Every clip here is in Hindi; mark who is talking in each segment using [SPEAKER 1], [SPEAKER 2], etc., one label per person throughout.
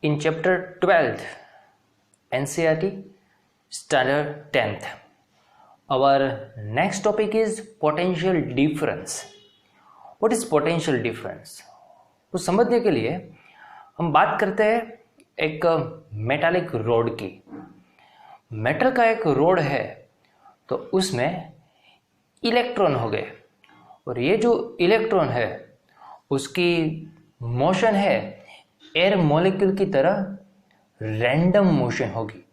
[SPEAKER 1] in chapter 12th NCERT standard 10th. Our next topic is potential difference. What is potential difference? वो समझने के लिए हम बात करते हैं एक मेटालिक रोड की। मेटल का एक रोड है तो उसमें इलेक्ट्रॉन हो गए और ये जो इलेक्ट्रॉन है उसकी मोशन है एयर मॉलिक्यूल की तरह रैंडम मोशन होगी।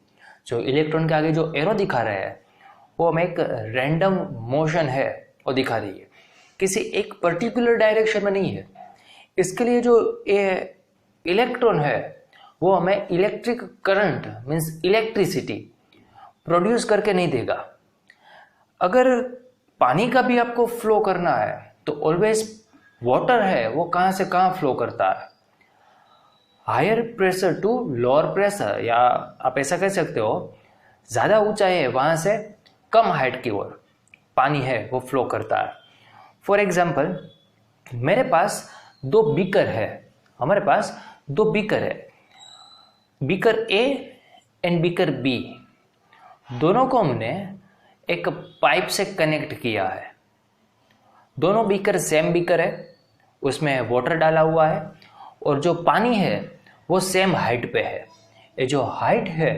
[SPEAKER 1] जो इलेक्ट्रॉन के आगे जो एरो दिखा रहा है वो हमें एक रैंडम मोशन है वो दिखा रही है, किसी एक पर्टिकुलर डायरेक्शन में नहीं है। इसके लिए जो इलेक्ट्रॉन है वो हमें electric current means electricity produce करके नहीं देगा। अगर पानी का भी आपको फ्लो करना है तो ऑलवेज वाटर है वो कहाँ से कहाँ फ्लो करता है, higher pressure to lower pressure, या आप ऐसा कह सकते हो ज़्यादा ऊंचाई है वहाँ से कम हाइट की ओर पानी है वो फ्लो करता है। फॉर एग्जाम्पल मेरे पास दो बीकर है, हमारे पास दो बीकर है, beaker A and beaker B, दोनों को हमने एक पाइप से कनेक्ट किया है। दोनों बीकर सेम बीकर है, उसमें वाटर डाला हुआ है और जो पानी है वो सेम हाइट पे है। ये जो हाइट है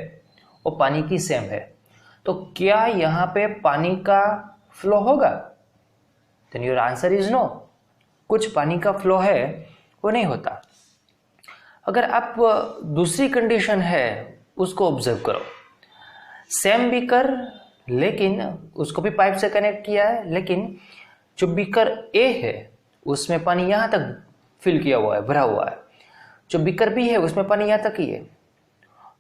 [SPEAKER 1] वो पानी की सेम है, तो क्या यहाँ पे पानी का फ्लो होगा? Then your answer is no. कुछ पानी का फ्लो है वो नहीं होता। अगर आप दूसरी कंडीशन है उसको ऑब्जर्व करो, सेम बीकर लेकिन उसको भी पाइप से कनेक्ट किया है, लेकिन जो बीकर ए है उसमें पानी यहाँ तक फिल किया हुआ है, भरा हुआ है, जो बीकर बी है उसमें पानी यहाँ तक ही है।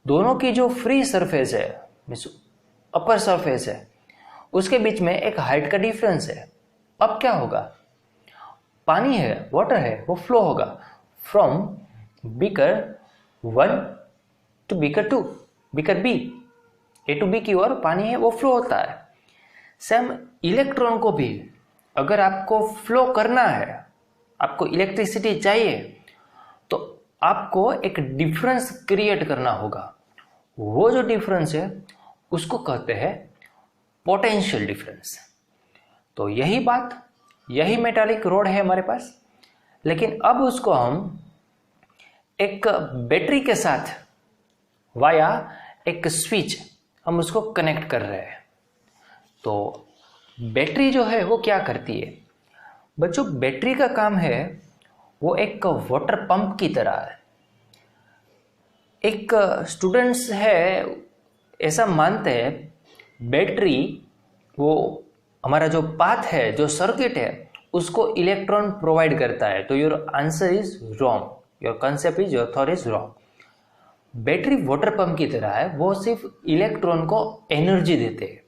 [SPEAKER 1] दोनों की जो फ्री सरफेस है मीन्स अपर सरफेस है उसके बीच में एक हाइट का डिफरेंस है। अब क्या होगा? पानी है, वाटर है, वो फ्लो होगा from beaker 1 to beaker 2, beaker B, A to B की ओर पानी है वो फ्लो होता है। सेम इलेक्ट्रॉन को भी अगर आपको फ्लो करना है, आपको इलेक्ट्रिसिटी चाहिए, तो आपको एक डिफरेंस क्रिएट करना होगा। वो जो डिफरेंस है उसको कहते हैं पोटेंशियल डिफरेंस। तो यही बात, यही मेटालिक रोड है हमारे पास, लेकिन अब उसको हम एक बैटरी के साथ वाया एक स्विच हम उसको कनेक्ट कर रहे हैं। तो बैटरी जो है वो क्या करती है? बच्चों, बैटरी का काम है वो एक वाटर पंप की तरह है। एक स्टूडेंट्स है ऐसा मानते हैं बैटरी वो हमारा जो पाथ है, जो सर्किट है, उसको इलेक्ट्रॉन प्रोवाइड करता है। तो your answer is wrong, your concept is, your thought is wrong. Battery water pump की तरह है, वो सिर्फ इलेक्ट्रॉन को एनर्जी देते हैं।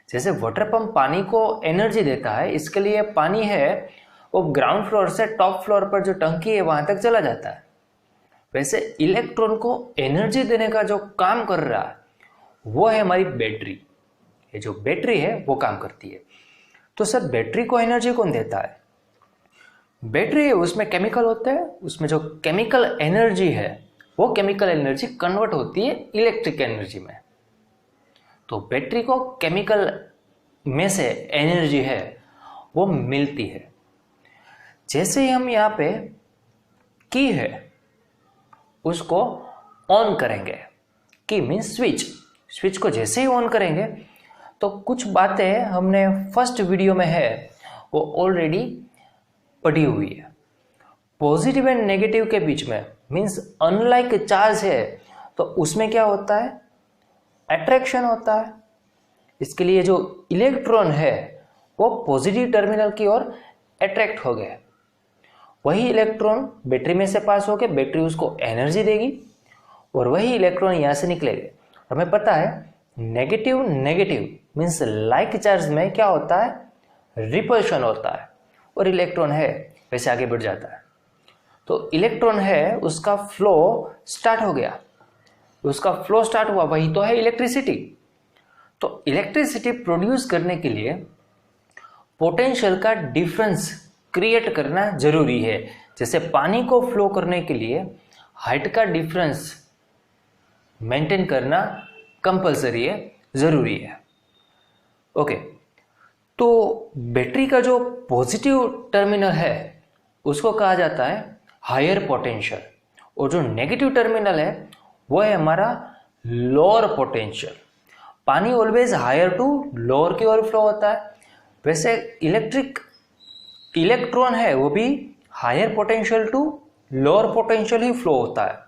[SPEAKER 1] जैसे वाटर पंप पानी को एनर्जी देता है, इसके लिए पानी है वो ग्राउंड फ्लोर से टॉप फ्लोर पर जो टंकी है वहां तक चला जाता है। वैसे इलेक्ट्रॉन को एनर्जी देने का जो काम कर रहा है वो है हमारी बैटरी। ये जो बैटरी है वो काम करती है। तो सर बैटरी को एनर्जी कौन देता है? बैटरी है उसमें केमिकल होते हैं, उसमें जो केमिकल एनर्जी है वो केमिकल एनर्जी कन्वर्ट होती है इलेक्ट्रिक एनर्जी में। तो बैटरी को केमिकल में से एनर्जी है वो मिलती है। जैसे ही हम यहाँ पे की है उसको ऑन करेंगे, की मीन्स स्विच, स्विच को जैसे ही ऑन करेंगे तो कुछ बातें हमने फर्स्ट वीडियो में है वो ऑलरेडी पढ़ी हुई है। पॉजिटिव एंड नेगेटिव के बीच में मीन्स अनलाइक चार्ज है तो उसमें क्या होता है? अट्रैक्शन होता है। इसके लिए जो इलेक्ट्रॉन है वो पॉजिटिव टर्मिनल की ओर अट्रैक्ट हो गए। वही इलेक्ट्रॉन बैटरी में से पास होकर बैटरी उसको एनर्जी देगी और वही इलेक्ट्रॉन यहाँ से निकलेंगे। हमें पता है negative negative means like charge में क्या होता है? रिपल्शन होता है और इलेक्ट्रॉन है वैसे आगे बढ़ जाता है। तो इलेक्ट्रॉन है उसका फ्लो स्टार्ट हो गया, उसका फ्लो स्टार्ट हुआ, वही तो है इलेक्ट्रिसिटी। तो इलेक्ट्रिसिटी प्रोड्यूस करने के लिए पोटेंशियल का डिफरेंस क्रिएट करना जरूरी है। जैसे पानी को फ्लो करने के लिए हाइट का डिफरेंस मेंटेन करना कंपलसरी है, ज़रूरी है। ओके, तो बैटरी का जो पॉजिटिव टर्मिनल है उसको कहा जाता है हायर पोटेंशियल, और जो नेगेटिव टर्मिनल है वो है हमारा लोअर पोटेंशियल। पानी ऑलवेज हायर टू लोअर की ओर फ्लो होता है, वैसे इलेक्ट्रॉन है वो भी higher potential to lower potential ही फ्लो होता है।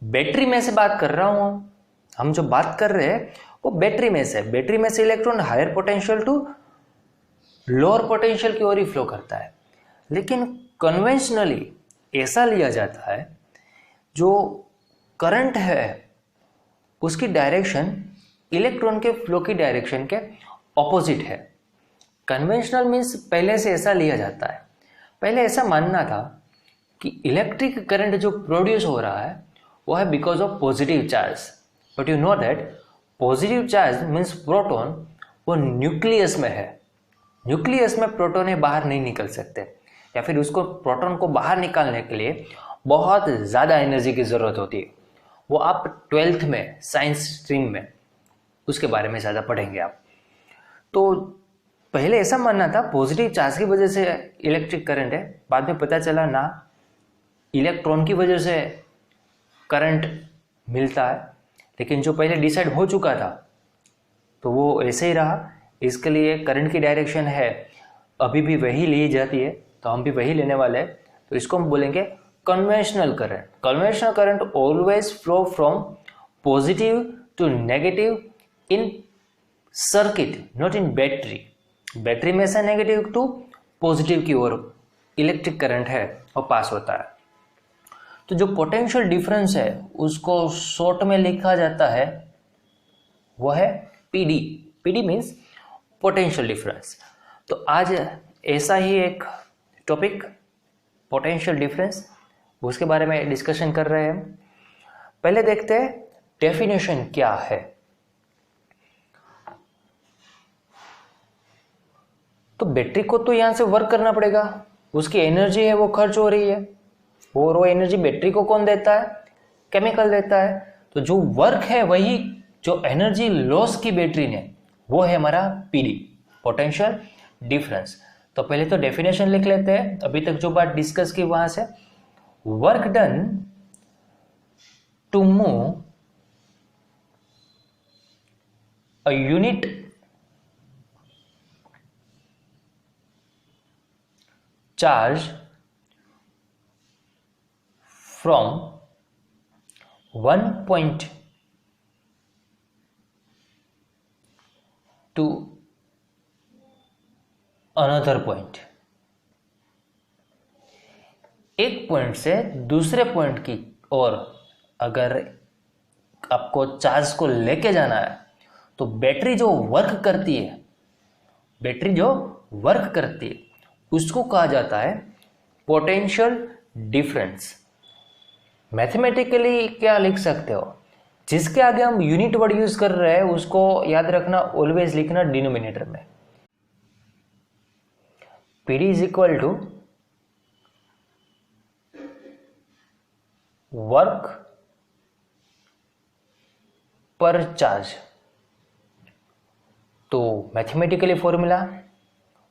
[SPEAKER 1] बैटरी में से बात कर रहा हूं, हम जो बात कर रहे हैं वो बैटरी में से electron higher potential to lower potential की ओर ही फ्लो करता है। लेकिन कन्वेंशनली ऐसा लिया जाता है जो करंट है उसकी डायरेक्शन इलेक्ट्रॉन के फ्लो की डायरेक्शन के ऑपोजिट है। कन्वेंशनल मीन्स पहले से ऐसा लिया जाता है, पहले ऐसा मानना था कि इलेक्ट्रिक करंट जो प्रोड्यूस हो रहा है वो है because of positive charge, but you know that positive charge means proton वो न्यूक्लियस में है, न्यूक्लियस में प्रोटॉन बाहर नहीं निकल सकते, या फिर उसको प्रोटॉन को बाहर निकालने के लिए बहुत ज़्यादा एनर्जी की ज़रूरत होती है। वो आप 12th में साइंस स्ट्रीम में उसके बारे में ज़्यादा पढ़ेंगे आप। तो पहले ऐसा मानना था पॉजिटिव चार्ज की वजह से इलेक्ट्रिक करंट है, बाद में पता चला ना इलेक्ट्रॉन की वजह से करंट मिलता है। लेकिन जो पहले डिसाइड हो चुका था तो वो ऐसे ही रहा, इसके लिए करंट की डायरेक्शन है अभी भी वही ली जाती है, तो हम भी वही लेने वाले हैं। तो इसको हम बोलेंगे conventional current. Conventional current always flow from positive to negative in circuit, not in battery. Battery में से नेगेटिव टू पॉजिटिव की ओर इलेक्ट्रिक करंट है और पास होता है। तो जो पोटेंशियल डिफरेंस है उसको शॉर्ट में लिखा जाता है वो है PD. PD means potential difference. तो आज ऐसा ही एक टॉपिक पोटेंशियल डिफरेंस, उसके बारे में डिस्कशन कर रहे हैं हम। पहले देखते हैं डेफिनेशन क्या है। तो बैटरी को तो यहाँ से वर्क करना पड़ेगा, उसकी एनर्जी है वो खर्च हो रही है, और वो एनर्जी बैटरी को कौन देता है? केमिकल देता है। तो जो वर्क है वही जो एनर्जी लॉस की बैटरी ने वो है हमारा पीडी, पोटेंशियल डिफरेंस। तो पहले तो डेफिनेशन लिख लेते हैं, अभी तक जो बात डिस्कस की वहां से। Work done to move a unit charge from one point to another point। एक पॉइंट से दूसरे पॉइंट की ओर अगर आपको चार्ज को लेके जाना है तो बैटरी जो वर्क करती है उसको कहा जाता है पोटेंशियल डिफरेंस। मैथमेटिकली क्या लिख सकते हो, जिसके आगे हम यूनिट वर्ड यूज कर रहे हैं उसको याद रखना, ऑलवेज लिखना डिनोमिनेटर में। PD is equal to work per charge. तो mathematically formula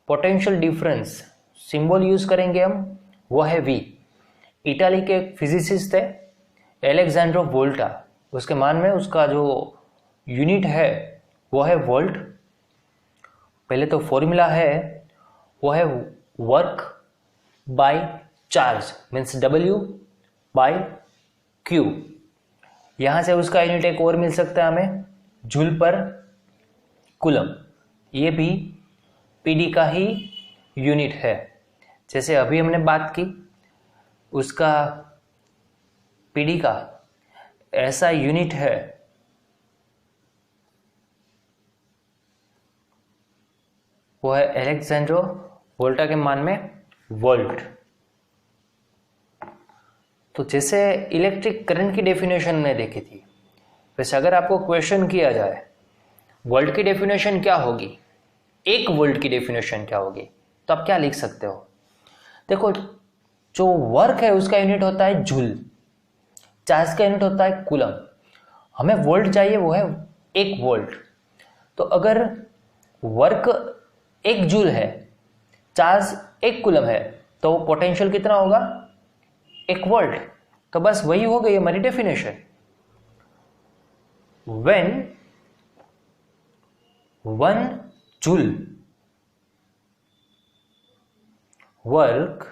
[SPEAKER 1] potential difference symbol use करेंगे हम, वो है V। इटाली के फिजिसिस्ट थे एलेक्जेंड्रो वोल्टा, उसके मान में उसका जो यूनिट है वो है वोल्ट। पहले तो फॉर्मूला है वो है work by charge means W बाय Q। यहाँ से उसका यूनिट एक और मिल सकता है हमें, जूल पर कूलम। ये भी पीडी का ही यूनिट है। जैसे अभी हमने बात की उसका पीडी का ऐसा यूनिट है वो है एलेक्जेंड्रो वोल्टा के मान में वोल्ट। तो जैसे इलेक्ट्रिक करंट की डेफिनेशन ने देखी थी, वैसे अगर आपको क्वेश्चन किया जाए वोल्ट की डेफिनेशन क्या होगी, 1 वोल्ट की डेफिनेशन क्या होगी, तो आप क्या लिख सकते हो? देखो, जो वर्क है उसका यूनिट होता है जूल, चार्ज का यूनिट होता है कूलम। हमें वोल्ट चाहिए, वो है 1 वोल्ट। तो अगर वर्क 1 जूल है, चार्ज 1 कूलम है, तो पोटेंशियल कितना होगा? 1 वोल्ट। तो बस वही हो गई हमारी definition. When 1 joule work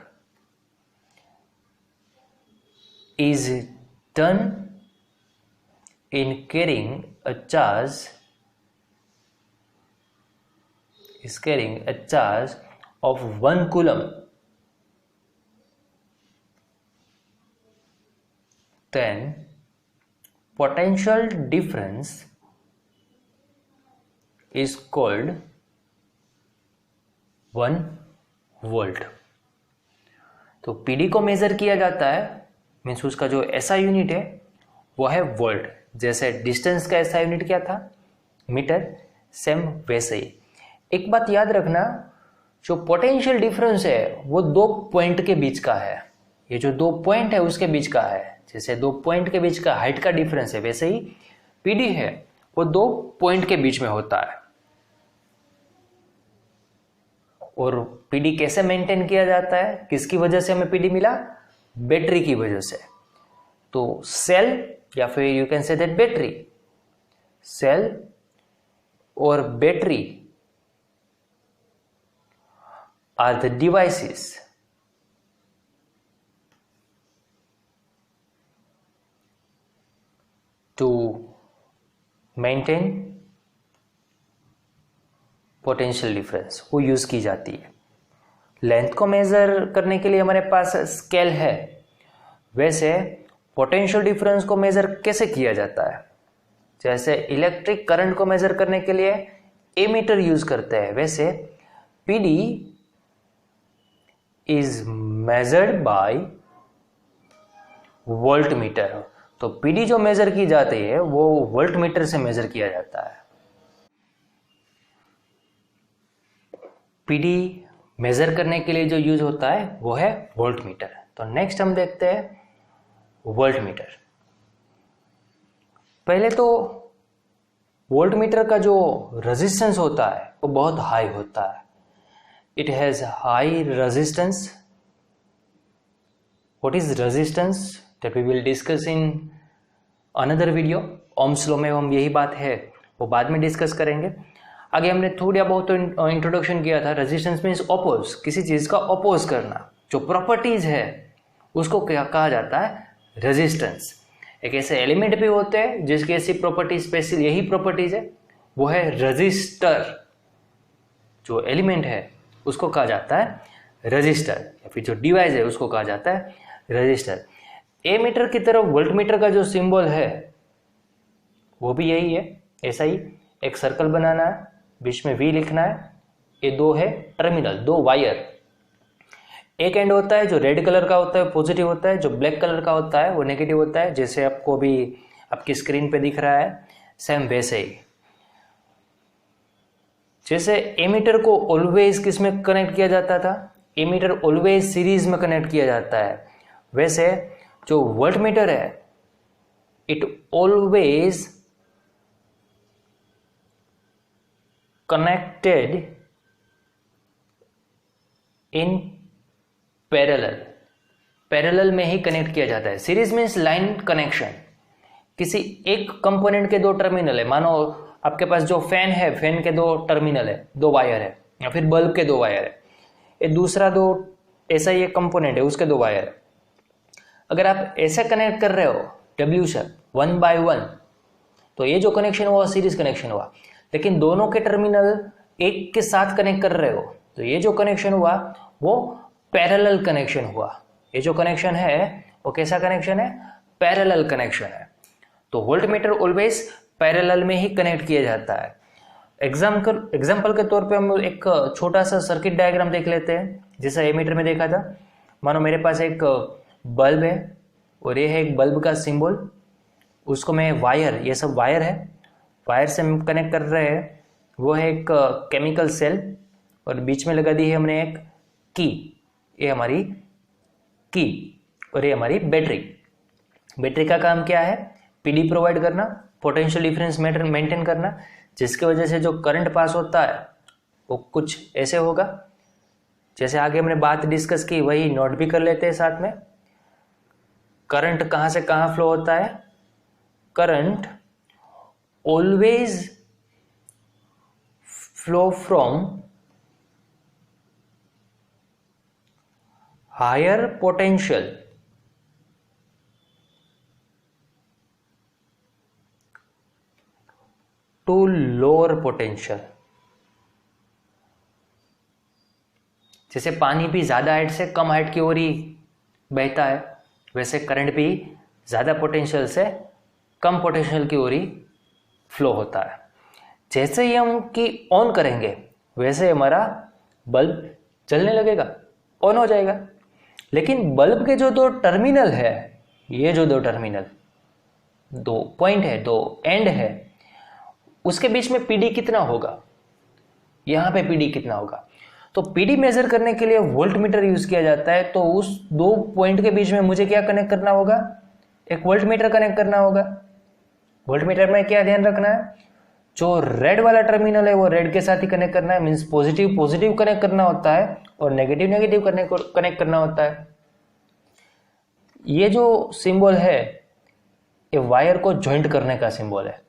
[SPEAKER 1] is done in carrying a charge of 1 coulomb, then potential difference is called 1 volt. तो पीडी को मेजर किया जाता है, मीन्स उसका जो एसआई यूनिट है वो है वोल्ट। जैसे डिस्टेंस का एसआई यूनिट क्या था? मीटर, सेम वैसे ही। एक बात याद रखना, जो पोटेंशियल डिफरेंस है वो 2 पॉइंट के बीच का है। ये जो 2 पॉइंट है उसके बीच का है। जैसे 2 पॉइंट के बीच का हाइट का डिफरेंस है, वैसे ही पीडी है वो 2 पॉइंट के बीच में होता है। और पीडी कैसे मेंटेन किया जाता है? किसकी वजह से हमें पीडी मिला? बैटरी की वजह से। तो सेल या फिर you can say that battery, cell और battery are the devices to maintain potential difference, वो यूज की जाती है। लेंथ को मेजर करने के लिए हमारे पास स्केल है, वैसे पोटेंशियल डिफरेंस को मेजर कैसे किया जाता है? जैसे इलेक्ट्रिक करंट को मेजर करने के लिए एमीटर यूज करते हैं, वैसे PD is measured by volt meter. तो पीडी जो मेजर की जाती है वो वोल्ट मीटर से मेजर किया जाता है। पीडी मेजर करने के लिए जो यूज होता है वो है वोल्ट मीटर। तो नेक्स्ट हम देखते हैं वोल्ट मीटर। पहले तो वोल्ट मीटर का जो रेजिस्टेंस होता है वो बहुत हाई होता है। It has high resistance. What is resistance that we will discuss in another video. Ohm's law में हम यही बात है वो बाद में डिस्कस करेंगे। आगे हमने थोड़ा बहुत इंट्रोडक्शन किया था। रेजिस्टेंस मीन्स अपोज, किसी चीज का अपोज करना। जो प्रॉपर्टीज है उसको क्या कहा जाता है? रेजिस्टेंस। एक ऐसे एलिमेंट भी होते हैं जिसकी ऐसी प्रॉपर्टी, स्पेशल यही प्रॉपर्टीज है, वो है रजिस्टर। जो एलिमेंट है उसको कहा जाता है रजिस्टर, या फिर जो डिवाइस है उसको कहा जाता है रजिस्टर। ए मीटर की तरफ वोल्ट मीटर का जो सिंबल है वो भी यही है। ऐसा ही एक सर्कल बनाना है, बीच में वी लिखना है। ये 2 है टर्मिनल, 2 वायर। एक एंड होता है जो रेड कलर का होता है, पॉजिटिव होता है। जो ब्लैक कलर का होता है वो नेगेटिव होता है, जैसे आपको भी आपकी स्क्रीन पे दिख रहा है। सेम वैसे ही जैसे एमीटर को ऑलवेज किस में कनेक्ट किया जाता था? एमीटर ऑलवेज सीरीज में कनेक्ट किया जाता है। वैसे जो वोल्ट मीटर है it always connected in parallel में ही कनेक्ट किया जाता है। Series means line connection. किसी एक कंपोनेंट के 2 टर्मिनल है, मानो आपके पास जो फैन है, फैन के 2 टर्मिनल है, 2 वायर है, या फिर बल्ब के 2 वायर है। ये दूसरा 2 ऐसा ही एक कंपोनेंट है, उसके 2 वायर है। अगर आप ऐसे कनेक्ट कर रहे हो डब्ल्यू से 1 by 1, तो ये जो कनेक्शन हुआ सीरीज कनेक्शन हुआ। लेकिन दोनों के टर्मिनल एक के साथ कनेक्ट कर रहे हो, तो ये जो कनेक्शन हुआ वो पैरेलल कनेक्शन हुआ। ये जो कनेक्शन है वो कैसा कनेक्शन है? पैरेलल कनेक्शन है। तो वोल्ट मीटर ऑलवेज पैरेलल में ही कनेक्ट किया जाता है। एग्जाम्पल के तौर पे हम एक छोटा सा सर्किट डायग्राम देख लेते हैं, जैसा एमीटर में देखा था। मानो मेरे पास एक बल्ब है और ये है एक बल्ब का सिंबल। उसको मैं वायर, ये सब वायर है, वायर से हम कनेक्ट कर रहे हैं। वो है एक केमिकल सेल और बीच में लगा दी है हमने एक की। ये हमारी की और ये हमारी बैटरी। बैटरी का काम क्या है? पीडी प्रोवाइड करना, पोटेंशियल डिफरेंस मेंटेन करना, जिसकी वजह से जो करंट पास होता है वो कुछ ऐसे होगा। जैसे आगे हमने बात डिस्कस की वही नोट भी कर लेते हैं साथ में। करंट कहां से कहां फ्लो होता है? Current always flow from higher potential to lower potential. जैसे पानी भी ज्यादा हाइट से कम हाइट की ओर ही बहता है, वैसे करंट भी ज्यादा पोटेंशियल से कम पोटेंशियल की ओर ही फ्लो होता है। जैसे ही हम की ऑन करेंगे वैसे हमारा बल्ब जलने लगेगा, ऑन हो जाएगा। लेकिन बल्ब के जो दो टर्मिनल है, ये जो दो टर्मिनल, दो पॉइंट है, दो एंड है, उसके बीच में पीडी कितना होगा? यहां पे पीडी कितना होगा? तो पीडी मेजर करने के लिए वोल्टमीटर यूज किया जाता है। तो उस दो पॉइंट के बीच में मुझे क्या कनेक्ट करना होगा? एक वोल्टमीटर कनेक्ट करना होगा। वोल्टमीटर में क्या ध्यान रखना है? जो रेड वाला टर्मिनल है वो रेड के साथ ही कनेक्ट करना है, मीन्स पॉजिटिव पॉजिटिव कनेक्ट करना होता है और नेगेटिव नेगेटिव कनेक्ट करना होता है। ये जो सिंबल है ये वायर को ज्वाइंट करने का सिंबल है,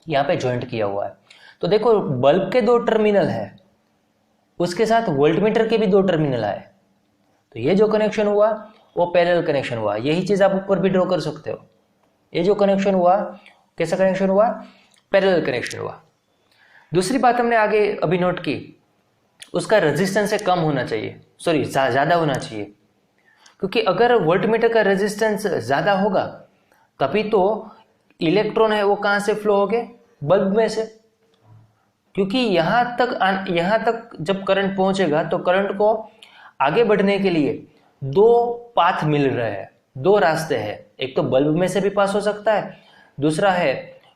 [SPEAKER 1] यहाँ पे ज्वाइंट किया हुआ है। तो देखो बल्ब के दो टर्मिनल है, उसके साथ वोल्टमीटर के भी दो टर्मिनल आए, तो ये जो कनेक्शन हुआ वो पैरेलल कनेक्शन हुआ। यही चीज आप ऊपर भी ड्रॉ कर सकते हो। ये जो कनेक्शन हुआ कैसा कनेक्शन हुआ? पैरेलल कनेक्शन हुआ। दूसरी बात हमने आगे अभी नोट की, उसका रेजिस्टेंस से कम होना चाहिए, सॉरी ज्यादा होना चाहिए। क्योंकि अगर वोल्टमीटर का रेजिस्टेंस ज्यादा होगा तभी तो इलेक्ट्रॉन है वो कहां से फ्लो हो गए? बल्ब में से। क्योंकि यहां तक जब करंट पहुंचेगा तो करंट को आगे बढ़ने के लिए दो पाथ मिल रहे हैं, दो रास्ते हैं। एक तो बल्ब में से भी पास हो सकता है, दूसरा है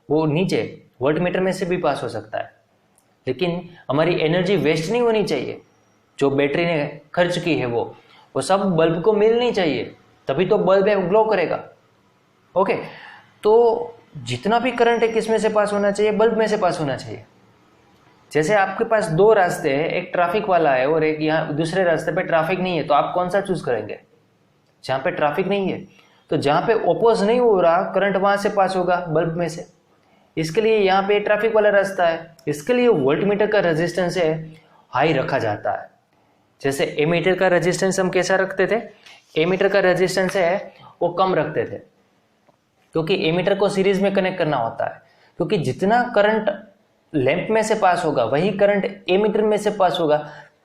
[SPEAKER 1] वो नीचे वोल्टमीटर में से भी पास हो सकता है। लेकिन हमारी एनर्जी वेस्ट नहीं होनी चाहिए, जो बैटरी ने खर्च की है वो सब बल्ब को मिलनी चाहिए, तभी तो बल्ब ग्लो करेगा। ओके, तो जितना भी करंट है किस में से पास होना चाहिए? बल्ब में से पास होना चाहिए। जैसे आपके पास दो रास्ते हैं, एक ट्रैफिक वाला है और एक यहाँ दूसरे रास्ते पे ट्रैफिक नहीं है, तो आप कौन सा चूज करेंगे? जहां पे ट्रैफिक नहीं है। तो जहां पे ओपोज नहीं हो रहा करंट वहां से पास होगा बल्ब में से। इसके लिए यहाँ पे ट्रैफिक वाला रास्ता है, इसके लिए वोल्टमीटर का रेजिस्टेंस है हाई रखा जाता है। जैसे एमीटर का रेजिस्टेंस हम कैसा रखते थे? एमीटर का रेजिस्टेंस है वो कम रखते थे, क्योंकि एमीटर को सीरीज में कनेक्ट करना होता है। क्योंकि जितना करंट लैंप में से पास होगा वही करंट एमीटर में से पास होगा,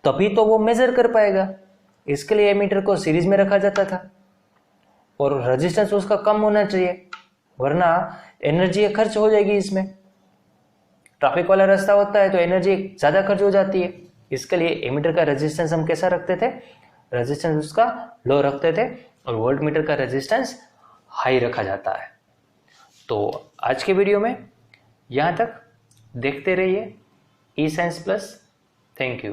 [SPEAKER 1] तभी तो वो मेजर कर पाएगा। इसके लिए एमीटर को सीरीज में रखा जाता था और रेजिस्टेंस उसका कम होना चाहिए, वरना एनर्जी खर्च हो जाएगी। इसमें ट्रैफिक वाला रास्ता होता है तो एनर्जी ज्यादा खर्च हो जाती है। इसके लिए एमीटर का रेजिस्टेंस हम कैसा रखते थे? रेजिस्टेंस उसका लो रखते थे और वोल्टमीटर का रेजिस्टेंस हाई रखा जाता है। तो आज के वीडियो में यहां तक, देखते रहिए E science plus. Thank you.